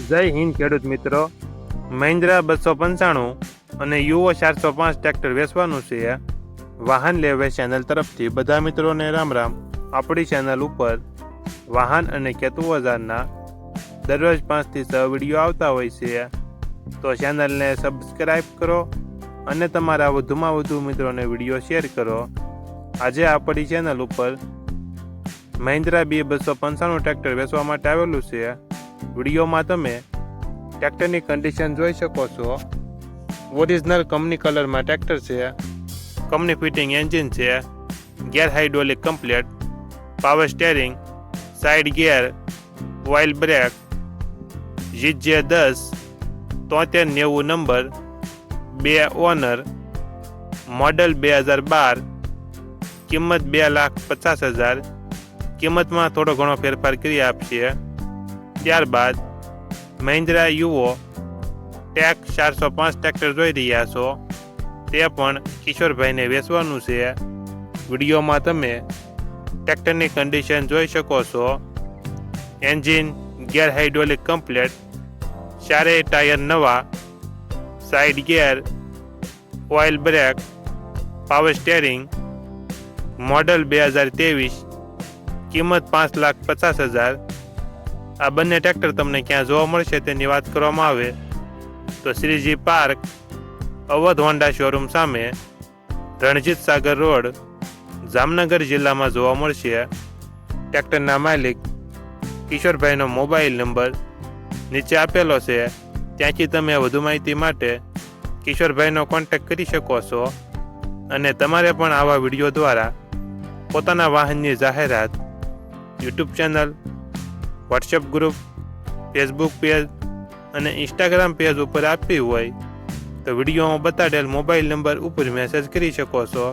જય હિન્દ ખેડૂત મિત્રો. મહિન્દ્રા 295 અને યુઓ 405 ટ્રેક્ટર વેચવાનું છે. વાહન લેવે ચેનલ તરફથી બધા મિત્રોને રામ રામ. આપણી ચેનલ ઉપર વાહન અને ખેતી ઓજારના દરરોજ 5 થી 6 વિડીયો આવતા હોય છે. તો ચેનલને સબસ્ક્રાઈબ કરો અને તમારા વધુમાં વધુ મિત્રોને વિડીયો શેર કરો. આજે આપણી ચેનલ ઉપર મહિન્દ્રા 295 ટ્રેક્ટર વેચવા માટે આવેલું છે. વિડીયોમાં તમે ટ્રેક્ટરની કન્ડિશન જોઈ શકો છો. ઓરિજિનલ કંપની કલરમાં ટ્રેક્ટર છે. કંપની ફિટિંગ એન્જિન છે. Gear hydraulic complete, power steering, side gear, oil brake, GJ10 7390 number, 2 owner, model 2012, કિંમત 2,50,000. કિંમતમાં થોડો ઘણો ફેરફાર કરી આપશે. ત્યારબાદ મહિન્દ્રા યુઓ ટેક 405 ટ્રેક્ટર જોઈ રહ્યા છો. તે પણ કિશોરભાઈને વેચવાનું છે. વિડીયોમાં તમે ટ્રેક્ટરની કન્ડિશન જોઈ શકો છો. એન્જિન ગેર હાઇડ્રોલિક કમ્પ્લેટ, ચારેય ટાયર નવા, side gear, oil break, power steering, model 2023, કિંમત 5,50,000. આ બંને ટ્રેક્ટર તમને ક્યાં જોવા મળશે તેની વાત કરવામાં આવે તો Shriji park, Awadh Honda showroom સામે, રણજીત સાગર રોડ, જામનગર જિલ્લામાં જોવા મળશે. ટ્રેક્ટરના માલિક કિશોરભાઈનો મોબાઈલ નંબર નીચે આપેલો છે. ત્યાંથી તમે વધુ માહિતી માટે કિશોરભાઈનો કોન્ટેક્ટ કરી શકો છો. અને તમારે પણ આવા વિડીયો દ્વારા પોતાના વાહનની જાહેરાત YouTube channel, WhatsApp group, Facebook page અને ઇન્સ્ટાગ્રામ પેજ ઉપર આપવી હોય તો વિડીયોમાં બતાડેલ મોબાઈલ નંબર ઉપર મેસેજ કરી શકો છો.